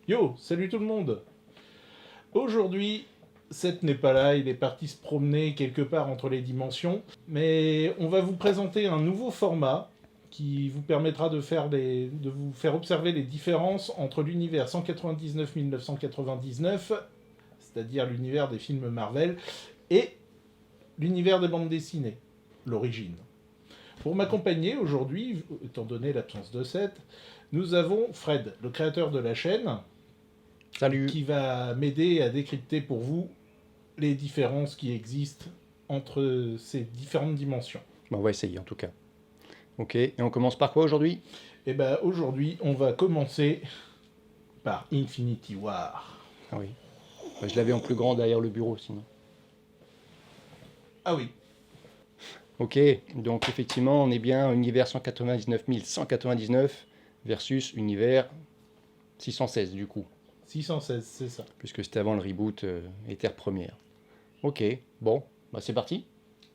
Yo, salut tout le monde. Aujourd'hui, Seth n'est pas là, il est parti se promener quelque part entre les dimensions, mais on va vous présenter un nouveau format qui vous permettra de vous faire observer les différences entre l'univers 199-1999, c'est-à-dire l'univers des films Marvel, et l'univers des bandes dessinées, l'origine. Pour m'accompagner aujourd'hui, étant donné l'absence de Seth, nous avons Fred, le créateur de la chaîne, Salut. qui va m'aider à décrypter pour vous les différences qui existent entre ces différentes dimensions. Bon, on va essayer en tout cas. Ok, et on commence par quoi aujourd'hui? Et bien aujourd'hui, on va commencer par Infinity War. Ah oui. Bah, je l'avais en plus grand derrière le bureau sinon. Ah oui, Ok, donc effectivement, on est bien univers 199 199 versus univers 616 du coup, 616, c'est ça. puisque c'était avant le reboot Terre Première. Ok, bon, bah c'est parti.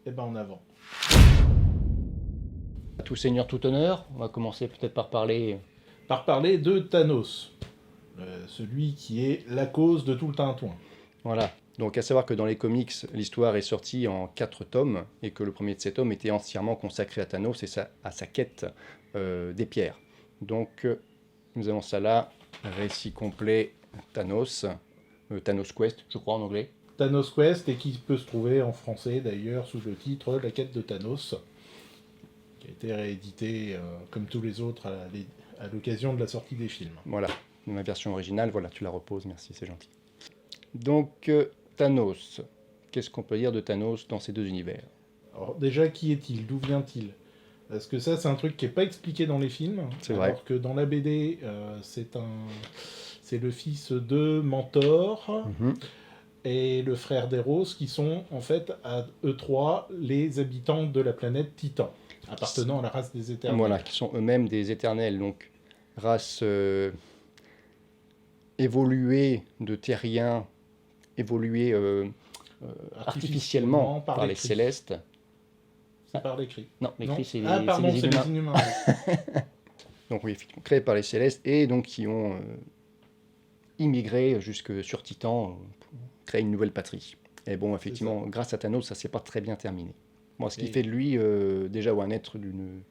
Et ben en avant. Tout seigneur, tout honneur. On va commencer peut-être par parler. Par parler de Thanos, celui qui est la cause de tout le tintouin. Voilà. Donc à savoir que dans les comics, l'histoire est sortie en 4 tomes et que le premier de ces tomes était entièrement consacré à Thanos et à sa quête des pierres. Donc nous avons ça là, récit complet Thanos, Thanos Quest, je crois en anglais. Thanos Quest, et qui peut se trouver en français d'ailleurs sous le titre La quête de Thanos, qui a été réédité comme tous les autres à l'occasion de la sortie des films. Voilà, ma version originale, voilà, tu la reposes, merci, c'est gentil. Donc Thanos, qu'est-ce qu'on peut dire de Thanos dans ces deux univers? Alors déjà, qui est-il? D'où vient-il? Parce que ça, c'est un truc qui n'est pas expliqué dans les films, C'est alors vrai. que dans la BD, c'est le fils de Mentor Mhm. et le frère d'Eros, qui sont en fait à eux trois les habitants de la planète Titan, appartenant à la race des Éternels. Voilà, qui sont eux-mêmes des éternels, donc race évoluée de terriens, évoluée artificiellement par les cris. célestes. C'est par les cris. Non, les Non. cris, c'est Ah, les, pardon, c'est c'est les les inhumains. Inhumains. Donc oui, effectivement, créés par les célestes et donc qui ont immigré jusque sur Titan pour créer une nouvelle patrie. Et bon, effectivement, grâce à Thanos, ça s'est pas très bien terminé. Bon, ce qui Et- fait de lui déjà un être une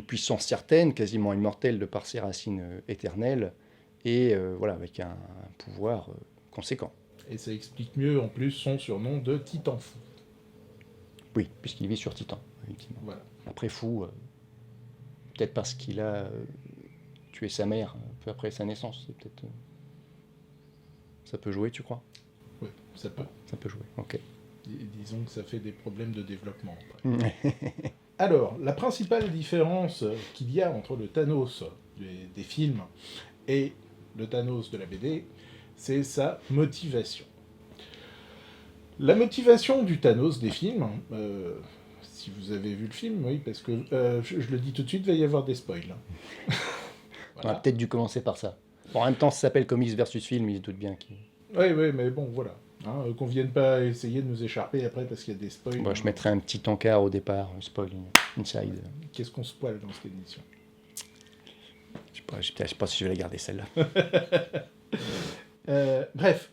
puissance certaine, quasiment immortelle de par ses racines éternelles, et voilà, avec un pouvoir conséquent. Et ça explique mieux en plus son surnom de Titan Fou. Oui, puisqu'il vit sur Titan, effectivement. Voilà. Après fou, peut-être parce qu'il a tué sa mère peu après sa naissance. C'est peut-être, ça peut jouer, tu crois? Ouais, ça peut. Ça peut jouer, ok. Disons que ça fait des problèmes de développement. Après. Alors, la principale différence qu'il y a entre le Thanos des films et le Thanos de la BD, c'est sa motivation. La motivation du Thanos des films, si vous avez vu le film, oui, parce que je le dis tout de suite, il va y avoir des spoils. On Voilà. a peut-être dû commencer par ça. Bon, en même temps, ça s'appelle comics versus film, il se doute bien qu'il... Oui, oui, mais bon, voilà. Hein, qu'on vienne pas essayer de nous écharper après parce qu'il y a des spoils. Bon, je mettrai un petit encart au départ, spoil inside. Qu'est-ce qu'on spoil dans cette émission? Je sais pas si je vais la garder celle-là. Bref,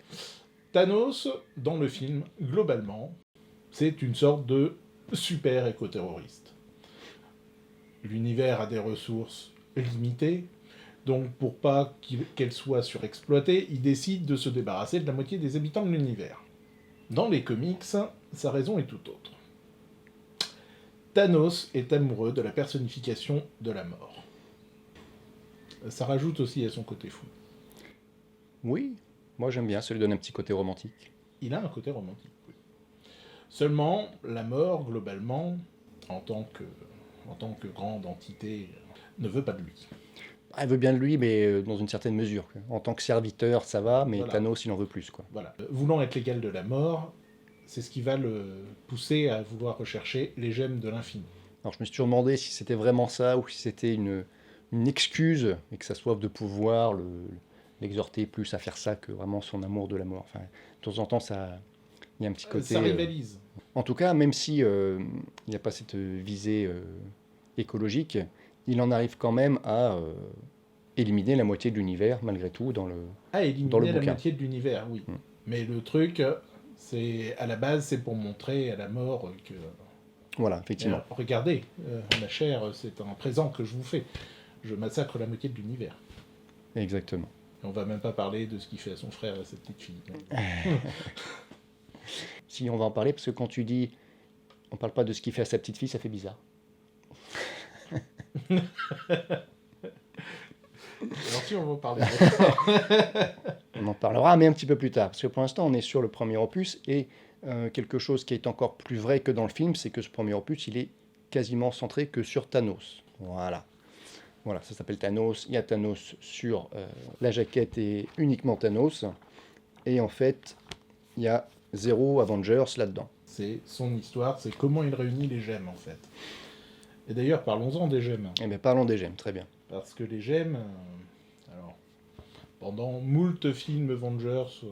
Thanos, dans le film, globalement, c'est une sorte de super éco-terroriste. L'univers a des ressources limitées, donc pour pas qu'elles soient surexploitées, il décide de se débarrasser de la moitié des habitants de l'univers. Dans les comics, sa raison est tout autre. Thanos est amoureux de la personnification de la mort. Ça rajoute aussi à son côté fou. Oui, moi j'aime bien, ça lui donne un petit côté romantique. Il a un côté romantique, oui. Seulement, la mort, globalement, en tant que grande entité, ne veut pas de lui. Elle veut bien de lui, mais dans une certaine mesure. En tant que serviteur, ça va, mais Voilà. Thanos, il en veut plus, quoi. Voilà. Voulant être l'égal de la mort, c'est ce qui va le pousser à vouloir rechercher les gemmes de l'infini. Alors je me suis toujours demandé si c'était vraiment ça ou si c'était une excuse et que sa soif de pouvoir l'exhorter plus à faire ça que vraiment son amour de la mort. Enfin, de temps en temps, il y a un petit côté. Ça rivalise. En tout cas, même si il n'y a pas cette visée écologique, il en arrive quand même à éliminer la moitié de l'univers, malgré tout, dans le éliminer la bouquin. moitié de l'univers, oui. Mais le truc, c'est à la base, c'est pour montrer à la mort que... Voilà, effectivement. Regardez, ma chère, c'est un présent que je vous fais. Je massacre la moitié de l'univers. Exactement. Et on va même pas parler de ce qu'il fait à son frère et à sa petite fille. Si, on va en parler, parce que quand tu dis on parle pas de ce qu'il fait à sa petite fille, ça fait bizarre. Alors si, on va en parler. On en parlera, mais un petit peu plus tard, parce que pour l'instant, on est sur le premier opus, et quelque chose qui est encore plus vrai que dans le film, c'est que ce premier opus, il est quasiment centré que sur Thanos. Voilà. Voilà, ça s'appelle Thanos. Il y a Thanos sur la jaquette et uniquement Thanos. Et en fait, il y a 0 Avengers là-dedans. C'est son histoire, c'est comment il réunit les gemmes, en fait. Et d'ailleurs, parlons-en des gemmes. Eh bien, parlons des gemmes, très bien. Parce que les gemmes... alors, pendant moult films Avengers,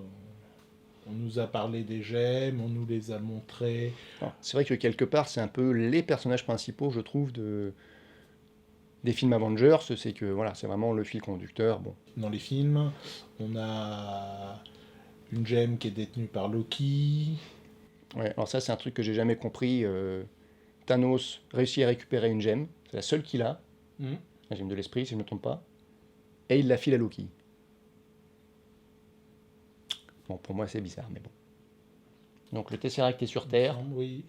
on nous a parlé des gemmes, on nous les a montrées. C'est vrai que quelque part, c'est un peu les personnages principaux, je trouve, des films Avengers. C'est que voilà, c'est vraiment le fil conducteur. Bon. Dans les films, on a une gemme qui est détenue par Loki. Ouais, alors ça, c'est un truc que j'ai jamais compris. Thanos réussit à récupérer une gemme, c'est la seule qu'il a, la gemme de l'esprit, si je ne me trompe pas, et il la file à Loki. Bon, pour moi, c'est bizarre, mais bon. Donc le Tesseract est sur Terre, oui.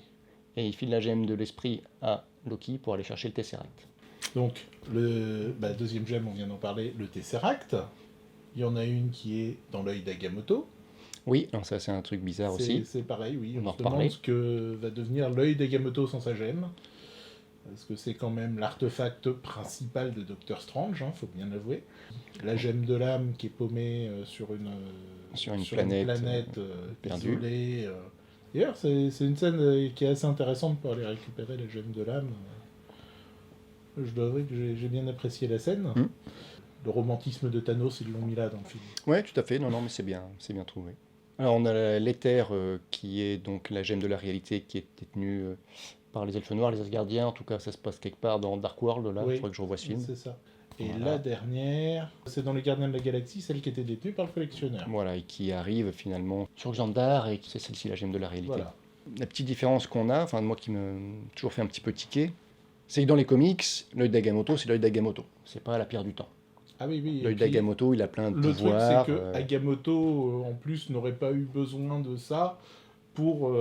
Et il file la gemme de l'esprit à Loki pour aller chercher le Tesseract. Donc, deuxième gemme, on vient d'en parler, le Tesseract. Il y en a une qui est dans l'œil d'Agamotto. Oui, alors ça c'est un truc bizarre aussi. C'est pareil, oui. On On en se demande reparlait. ce que va devenir l'œil d'Agamotto sans sa gemme. Parce que c'est quand même l'artefact principal de Doctor Strange, faut bien l'avouer. La gemme de l'âme qui est paumée sur une planète perdue. isolée. D'ailleurs, c'est une scène qui est assez intéressante pour aller récupérer la gemme de l'âme. Je dois avouer que j'ai bien apprécié la scène. Le romantisme de Thanos, ils l'ont mis là dans le film. Ouais, tout à fait. Non, mais c'est bien trouvé. Alors on a l'éther qui est donc la gemme de la réalité qui est détenue par les elfes noirs, les Asgardiens. En tout cas, ça se passe quelque part dans Dark World. Là, oui, je crois que je revois ce film. C'est ça. Et voilà. la dernière, c'est dans les Gardiens de la Galaxie, celle qui était détenue par le collectionneur. Voilà, et qui arrive finalement sur Xandar, et c'est celle-ci la gemme de la réalité. Voilà. La petite différence qu'on a, enfin moi qui me toujours fait un petit peu tiquer, c'est que dans les comics, l'œil d'Agamotto, c'est l'œil d'Agamotto. C'est pas la pierre du temps. Ah oui, oui. L'œil d'Agamotto, il a plein de Le pouvoirs. truc, c'est que Agamotto, en plus, n'aurait pas eu besoin de ça pour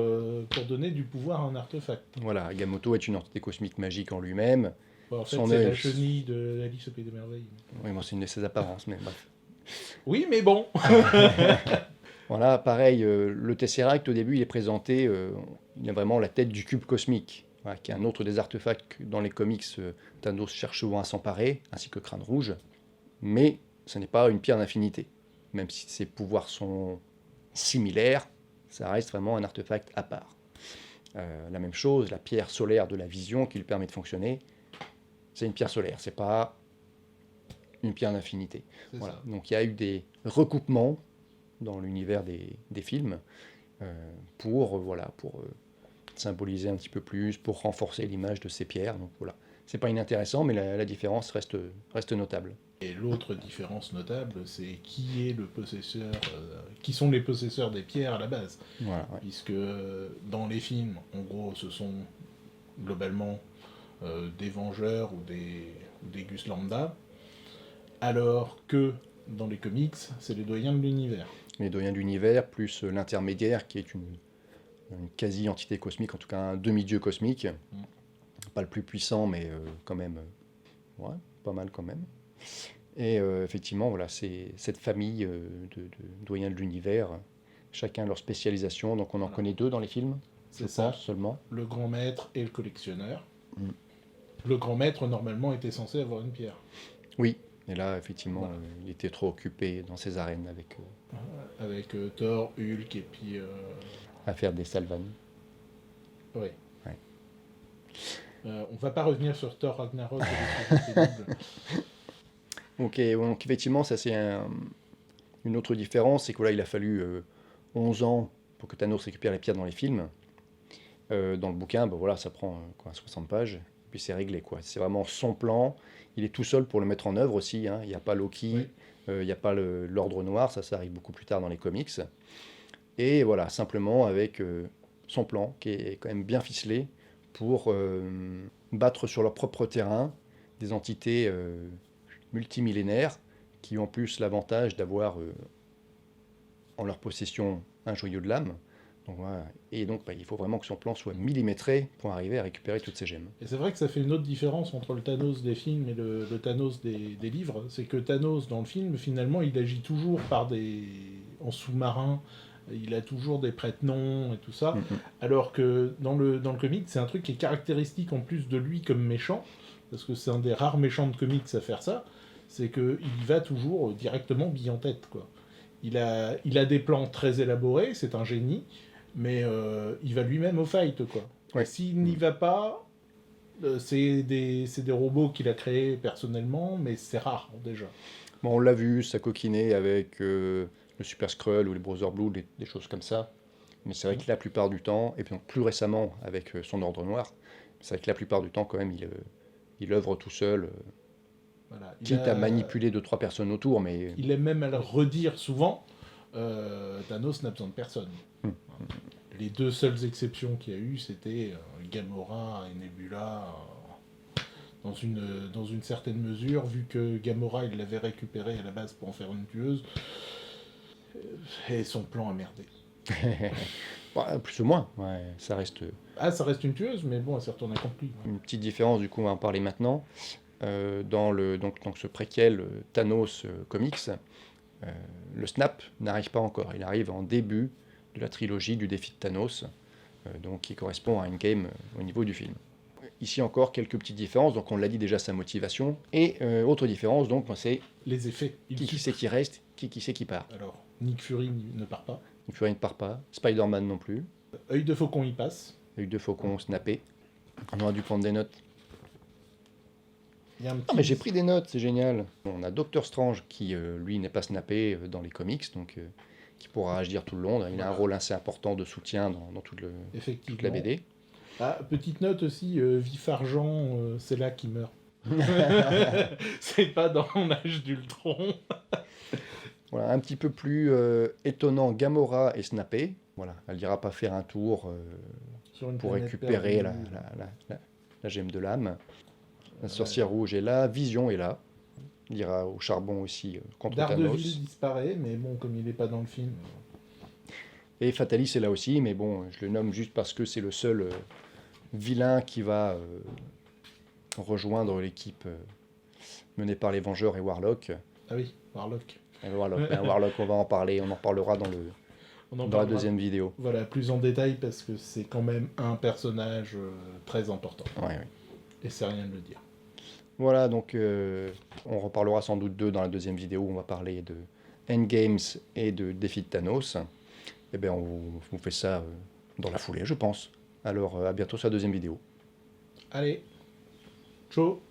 donner du pouvoir à un artefact. Voilà, Agamotto est une entité cosmique magique en lui-même. Bon, en fait, c'est la chenille de Alice au Pays des Merveilles. Oui, moi, c'est une de ses apparences, mais bref. Oui, mais bon. Voilà, pareil, le Tesseract, au début, il est présenté, il a vraiment la tête du cube cosmique, voilà, qui est un autre des artefacts que dans les comics, Thanos cherche souvent à s'emparer, ainsi que Crâne Rouge. Mais ce n'est pas une pierre d'infinité. Même si ses pouvoirs sont similaires, ça reste vraiment un artefact à part. La même chose, la pierre solaire de la vision qui lui permet de fonctionner, c'est une pierre solaire, c'est pas une pierre d'infinité. Voilà. Donc il y a eu des recoupements dans l'univers des films pour symboliser un petit peu plus, pour renforcer l'image de ces pierres. Donc voilà, c'est pas inintéressant, mais la différence reste notable. Et l'autre différence notable, c'est qui est le possesseur, qui sont les possesseurs des pierres à la base. Voilà, ouais. Puisque dans les films, en gros, ce sont globalement des Vengeurs ou des Gus Lambda, alors que dans les comics, c'est les doyens de l'univers. Les doyens de l'univers, plus l'intermédiaire, qui est une quasi-entité cosmique, en tout cas un demi-dieu cosmique. Pas le plus puissant, mais quand même, pas mal quand même. Et effectivement, voilà, c'est cette famille de doyens de l'univers, chacun leur spécialisation. Donc on en connaît deux dans les films, c'est ça, seulement. Le grand maître et le collectionneur. Le grand maître, normalement, était censé avoir une pierre. Oui, et là, effectivement, il était trop occupé dans ses arènes avec Thor, Hulk, et puis... à faire des salvanes. Oui. Ouais. On va pas revenir sur Thor Ragnarok. Ok, donc effectivement, ça c'est une autre différence, c'est que là, il a fallu 11 ans pour que Thanos récupère les pierres dans les films. Dans le bouquin, ça prend 60 pages. puis c'est réglé, quoi. C'est vraiment son plan, il est tout seul pour le mettre en œuvre aussi, hein. Il n'y a pas Loki, Oui. il n'y a pas l'Ordre Noir, ça arrive beaucoup plus tard dans les comics. Et voilà, simplement avec son plan qui est quand même bien ficelé pour battre sur leur propre terrain des entités multimillénaires qui ont en plus l'avantage d'avoir en leur possession un joyau de l'âme. Donc, voilà. Et donc il faut vraiment que son plan soit millimétré pour arriver à récupérer toutes ces gemmes. Et c'est vrai que ça fait une autre différence entre le Thanos des films et le Thanos des livres. C'est que Thanos, dans le film, finalement, il agit toujours en sous-marin. Il a toujours des prête-noms et tout ça. Alors que dans le comic, c'est un truc qui est caractéristique en plus de lui comme méchant, parce que c'est un des rares méchants de comics à faire ça, c'est qu'il y va toujours directement bille en tête, quoi. Il a des plans très élaborés, c'est un génie, mais il va lui-même au fight, quoi. Ouais. S'il n'y va pas, c'est des robots qu'il a créés personnellement, mais c'est rare, déjà. Bon, on l'a vu, ça coquinait avec le Super Skrull ou les Brothers Blue, des choses comme ça. Mais c'est vrai que la plupart du temps, et puis donc plus récemment avec son Ordre Noir, c'est vrai que la plupart du temps, quand même, il œuvre tout seul, Voilà. quitte à manipuler 2-3 personnes autour, mais... Il aime même à le redire souvent, Thanos n'a besoin de personne. Les deux seules exceptions qu'il y a eu, c'était Gamora et Nebula, dans une certaine mesure, vu que Gamora, il l'avait récupérée à la base pour en faire une tueuse, et son plan a merdé. Bah, plus ou moins, ouais, ça reste... Ah, ça reste une tueuse, mais bon, elle s'est retournée contre lui. Une petite différence, du coup, on va en parler maintenant. Dans ce préquel Thanos Comics, le snap n'arrive pas encore. Il arrive en début de la trilogie du défi de Thanos, donc qui correspond à Endgame au niveau du film. Ici encore, quelques petites différences. Donc on l'a dit déjà, sa motivation. Et autre différence, donc, c'est les effets. Qui c'est qui reste, qui c'est qui part. Alors, Nick Fury ne part pas. Nick Fury ne part pas. Spider-Man non plus. Œil de Faucon, il passe. Œil de Faucon snappé. On aura dû prendre des notes. Il y a un petit... Ah, mais j'ai pris des notes, c'est génial. On a Doctor Strange qui, lui, n'est pas snappé dans les comics, donc qui pourra agir tout le long. Il a un rôle assez important de soutien dans toute la BD. Ah, petite note aussi, Vif Argent, c'est là qu'il meurt. C'est pas dans l'âge d'Ultron. Voilà, un petit peu plus étonnant, Gamora est snappée. Voilà, elle n'ira pas faire un tour pour récupérer la gemme de l'âme. La sorcière rouge est là, Vision est là. Il ira au charbon aussi contre Thanos. Daredevil disparaît, mais bon, comme il n'est pas dans le film. Et Fatalis est là aussi, mais bon, je le nomme juste parce que c'est le seul vilain qui va rejoindre l'équipe menée par les Vengeurs et Warlock. Ah oui, Warlock. Warlock, on va en parler, on en parlera dans la deuxième vidéo. Voilà, plus en détail, parce que c'est quand même un personnage très important. Ouais. Et c'est rien de le dire. Voilà, donc on reparlera sans doute d'eux dans la deuxième vidéo, où on va parler de Endgames et de Défi de Thanos. Eh bien, on vous fait ça dans la foulée, je pense. Alors, à bientôt sur la deuxième vidéo. Allez, ciao.